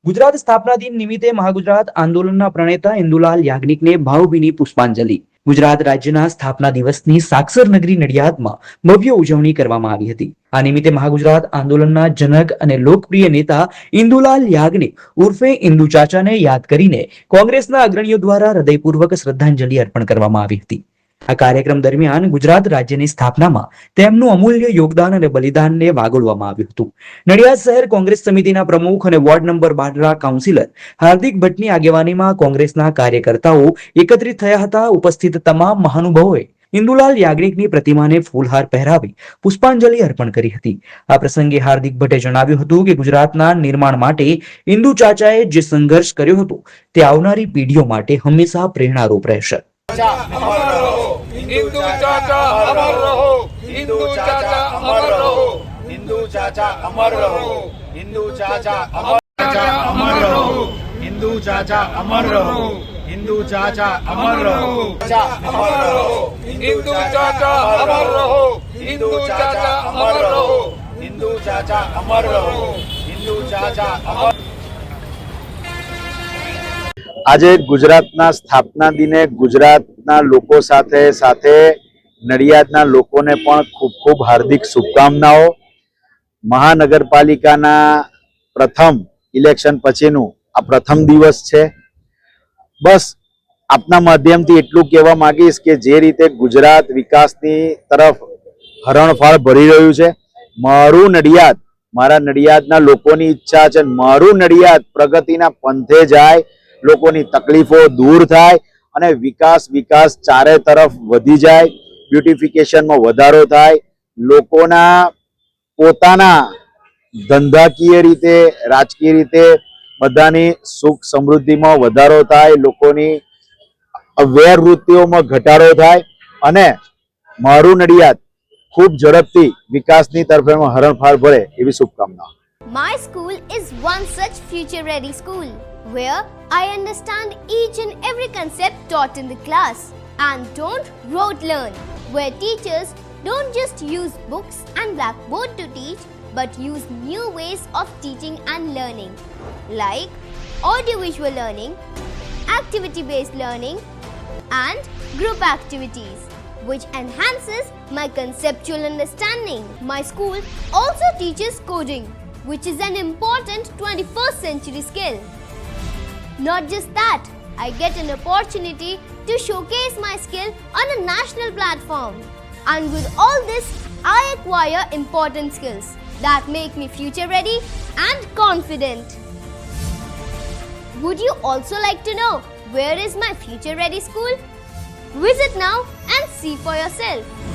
ગુજરાત સ્થાપના દિન નિમિત્તે મહાગુજરાત આંદોલનના પ્રણેતા ઇન્દુલાલ યાજ્ઞિકને ભાવભીની પુષ્પાંજલિ. ગુજરાત રાજ્યના સ્થાપના દિવસની સાક્ષર નગરી નડિયાદમાં ભવ્ય ઉજવણી કરવામાં આવી હતી. આ નિમિત્તે મહાગુજરાત આંદોલનના જનક અને લોકપ્રિય નેતા ઇન્દુલાલ યાજ્ઞિક ઉર્ફે ઇન્દુ ચાચાને યાદ કરીને કોંગ્રેસના અગ્રણીઓ દ્વારા હૃદયપૂર્વક શ્રદ્ધાંજલિ અર્પણ કરવામાં આવી હતી. આ કાર્યક્રમ દરમિયાન ગુજરાત રાજ્યની સ્થાપનામાં તેમનું અમૂલ્ય યોગદાન અને બલિદાનને વાગોળવામાં આવ્યું હતું. નડિયાદ શહેર કોંગ્રેસ સમિતિના પ્રમુખ અને વોર્ડ નંબર 12 કાઉન્સિલર હાર્દિક ભટ્ટની આગેવાનીમાં કોંગ્રેસના કાર્યકર્તાઓ એકત્રિત થયા હતા. ઉપસ્થિત તમામ મહાનુભાવોએ ઇન્દુલાલ યાજ્ઞિકની પ્રતિમાને ફૂલહાર પહેરાવી પુષ્પાંજલિ અર્પણ કરી હતી. આ પ્રસંગે હાર્દિક ભટ્ટે જણાવ્યું હતું કે ગુજરાતના નિર્માણ માટે ઇન્દુ ચાચાએ જે સંઘર્ષ કર્યો હતો તે આવનારી પેઢીઓ માટે હંમેશા પ્રેરણારૂપ રહેશે. हिंदू चाचा अमर रहो, हिंदू चाचा अमर रहो, हिंदू चाचा अमर रहो, हिंदू चाचा अमर रहो, हिंदू चाचा अमर रहो, हिंदू चाचा अमर रहो, अमर रहो, हिंदू चाचा अमर रहो, हिंदू चाचा अमर रहो, हिंदू चाचा अमर रहो, हिंदू चाचा अमर. આજે ગુજરાતના સ્થાપના દિને ગુજરાતના લોકો સાથે સાથે નડિયાદના લોકોને પણ ખૂબ ખૂબ હાર્દિક શુભકામનાઓ. મહાનગરપાલિકાના પ્રથમ ઇલેક્શન પછીનું આ પ્રથમ દિવસ છે. બસ આપના માધ્યમથી એટલું કહેવા માંગીશ કે જે રીતે ગુજરાત વિકાસની તરફ હરણફાળ ભરી રહ્યું છે, મારું નડિયાદ, મારા નડિયાદના લોકોની ઈચ્છા છે મારું નડિયાદ પ્રગતિના પંથે જાય, લોકોની તકલીફો દૂર થાય અને વિકાસ ચારે તરફ વધી જાય, બ્યુટિફિકેશનમાં વધારો થાય, લોકોના પોતાના ધંધાકીય રીતે, રાજકીય રીતે બધાની સુખ સમૃદ્ધિમાં વધારો થાય, લોકોની વૃત્તિઓમાં ઘટાડો થાય અને મારું નડિયાદ ખૂબ ઝડપથી વિકાસની તરફ હરણફાળ ભરે એવી શુભકામનાઓ. My school is one such future-ready school where I understand each and every concept taught in the class and don't rote learn, where teachers don't just use books and blackboard to teach but use new ways of teaching and learning like audiovisual learning, activity-based learning and group activities which enhances my conceptual understanding. My school also teaches coding, which is an important 21st century skill. Not just that, I get an opportunity to showcase my skill on a national platform. And with all this, I acquire important skills that make me future ready and confident. Would you also like to know where is my future ready school? Visit now and see for yourself.